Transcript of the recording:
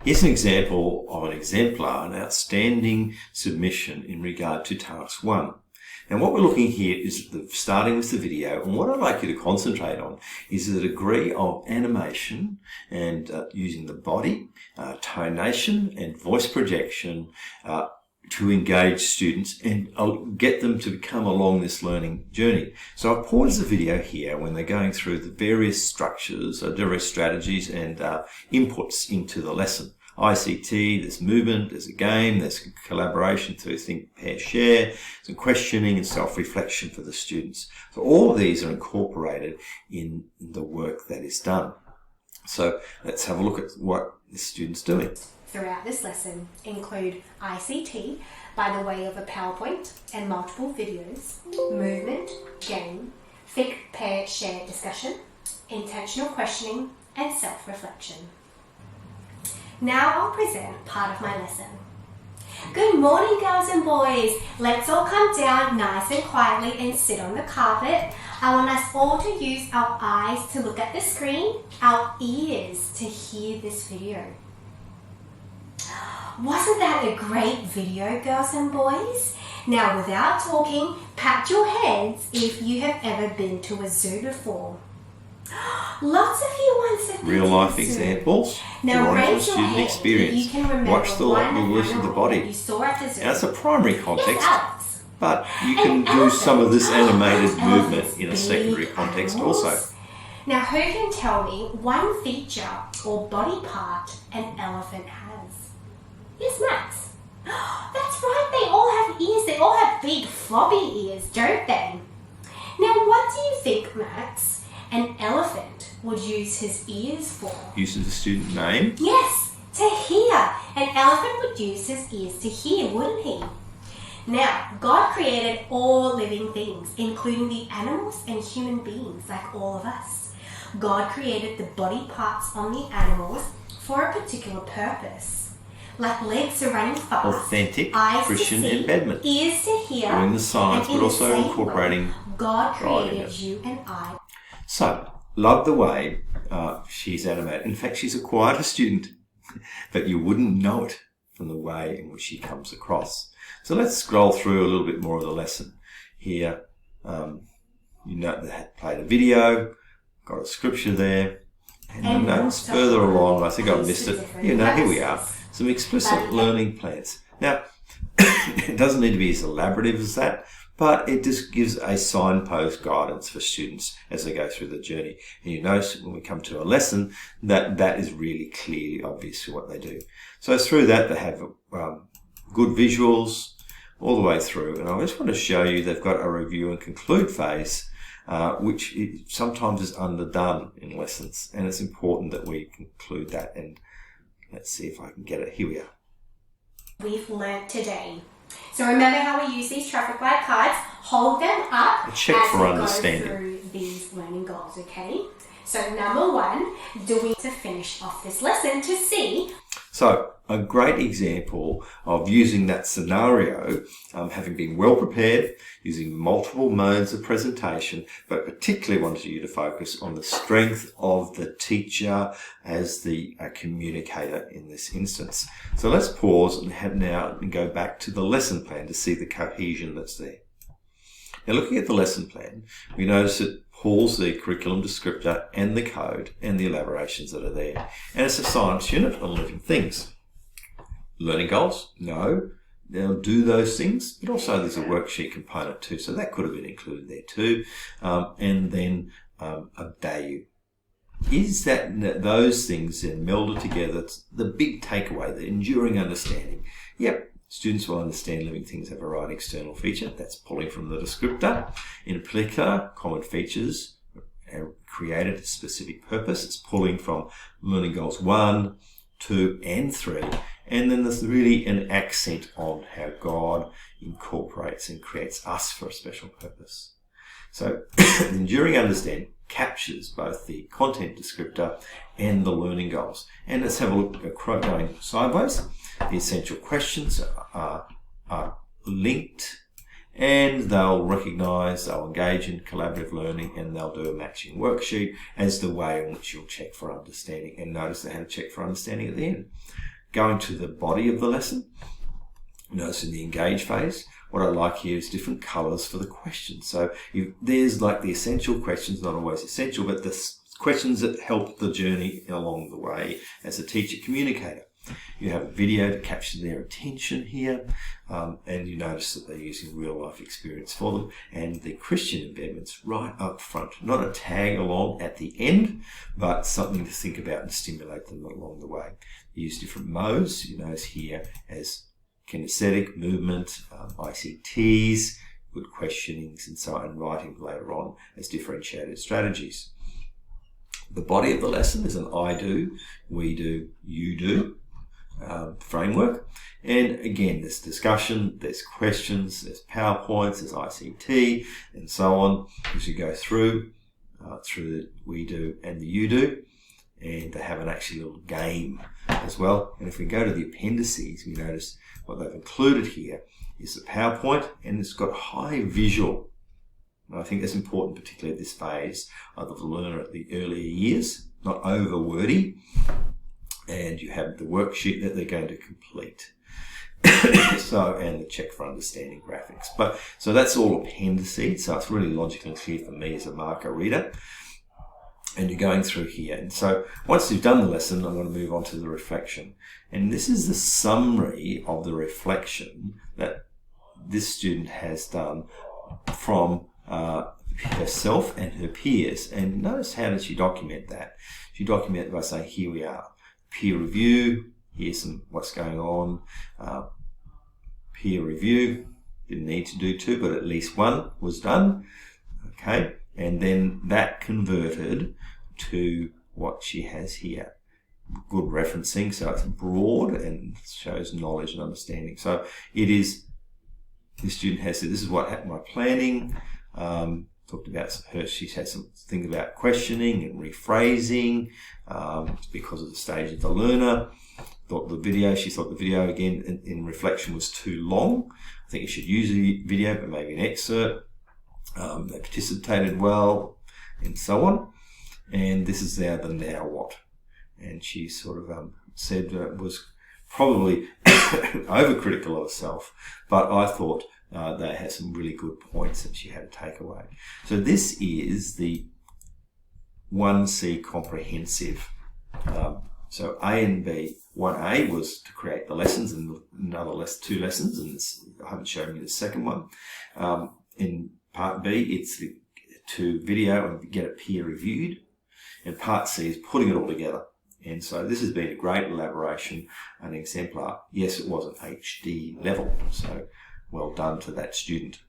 Here's an example of an exemplar, an outstanding submission in regard to Task 1. And what we're looking here is starting with the video, and what I'd like you to concentrate on is the degree of animation and using the body, tonation and voice projection to engage students and get them to come along this learning journey. So I paused the video here when they're going through the various structures, various strategies and inputs into the lesson. ICT, there's movement, there's a game, there's collaboration through think, pair, share, some questioning and self-reflection for the students. So all of these are incorporated in the work that is done. So let's have a look at what the student's doing. Throughout this lesson include ICT by the way of a PowerPoint and multiple videos, movement, game, think, pair, share discussion, intentional questioning and self-reflection. Now I'll present part of my lesson. Good morning, girls and boys. Let's all come down nice and quietly and sit on the carpet. I want us all to use our eyes to look at the screen, our ears to hear this video. Wasn't that a great video, girls and boys? Now, without talking, pat your heads if you have ever been to a zoo before. Lots of you once have been real life examples. Now raise your student hand experience. You can remember Watch the use of the body. You saw at the zoo. Now, it's a primary context, yes, but you can do some of this animated movement in a secondary context also. Now, who can tell me one feature or body part an elephant has? Yes, Max. That's right, they all have ears. They all have big floppy ears, don't they? Now, what do you think, Max, an elephant would use his ears for? Use of the student name? Yes, to hear. An elephant would use his ears to hear, wouldn't he? Now, God created all living things, including the animals and human beings like all of us. God created the body parts on the animals for a particular purpose. Like legs to running fast, Authentic eyes Christian to see, embedment. ears to hear, Doing the science, and but also the same incorporating way, God created God in it. you and I. So, love the way she's animated. In fact, she's a quieter student, but you wouldn't know it from the way in which she comes across. So let's scroll through a little bit more of the lesson. Here, you know they had played a video, got a scripture there, and notes further along, I think I've missed it. You know, here we are. Some explicit learning plans. Now, it doesn't need to be as elaborative as that, but it just gives a signpost guidance for students as they go through the journey. And you notice when we come to a lesson that that is really clearly obvious for what they do. So through that, they have good visuals all the way through. And I just want to show you they've got a review and conclude phase, which sometimes is underdone in lessons. And it's important that we conclude that. And let's see if I can get it. Here we are. We've learnt today. So remember how we use these traffic light cards? Hold them up A check as for we understanding. go through these learning goals, okay? So number one, do we need to finish off this lesson to see? So a great example of using that scenario, having been well prepared, using multiple modes of presentation, but particularly wanted you to focus on the strength of the teacher as the communicator in this instance. So let's pause and go back to the lesson plan to see the cohesion that's there. Now looking at the lesson plan, we notice it pulls the curriculum descriptor and the code and the elaborations that are there. And it's a science unit on living things. Learning goals? No. They'll do those things, but also there's a worksheet component too, so that could have been included there too. And then a value. Is that those things then melded together? It's the big takeaway, the enduring understanding. Yep. Students will understand living things have a right external feature. That's pulling from the descriptor. In particular, common features are created a specific purpose. It's pulling from learning goals 1, 2, and 3. And then there's really an accent on how God incorporates and creates us for a special purpose. So, enduring understanding captures both the content descriptor and the learning goals. And let's have a look at going sideways. The essential questions are linked and they'll recognise, they'll engage in collaborative learning, and they'll do a matching worksheet as the way in which you'll check for understanding. And notice they have to check for understanding at the end. Going to the body of the lesson, notice in the engage phase, what I like here is different colours for the questions. So there's like the essential questions, not always essential, but the questions that help the journey along the way as a teacher communicator. You have a video to capture their attention here, and you notice that they're using real life experience for them, and the Christian embedments right up front, not a tag along at the end, but something to think about and stimulate them along the way. You use different modes, you notice here as kinesthetic, movement, ICTs, good questionings, and so on, and writing later on as differentiated strategies. The body of the lesson is an I do, we do, you do framework. And again, there's discussion, there's questions, there's PowerPoints, there's ICT, and so on as you go through the we do and the you do. And they have an actually little game as well. And if we go to the appendices, we notice what they've included here is the PowerPoint, and it's got high visual. And I think that's important, particularly at this phase of the learner at the earlier years, not over wordy. And you have the worksheet that they're going to complete. And the check for understanding graphics. So that's all appendices. So it's really logical and clear for me as a marker reader. And you're going through here. And so once you've done the lesson, I'm going to move on to the reflection. And this is the summary of the reflection that this student has done from herself and her peers. And notice how does she document that? She documents it by saying, here we are. Peer review, here's what's going on. Peer review, didn't need to do two, but at least one was done. Okay. And then that converted to what she has here. Good referencing, so it's broad and shows knowledge and understanding. So it is, the student has said, this is what happened, my planning. Talked about her, she's had some things about questioning and rephrasing because of the stage of the learner. She thought the video again in reflection was too long. I think you should use a video, but maybe an excerpt. They participated well, and so on. And this is now the now what. And she sort of said was probably overcritical of herself, but I thought they had some really good points that she had to take away. So this is the 1C comprehensive. So A and B. 1A was to create the lessons, and two lessons, and I haven't shown you the second one. In Part B, it's to video and get it peer reviewed. And Part C is putting it all together. And so this has been a great elaboration, an exemplar. Yes, it was an HD level, so well done to that student.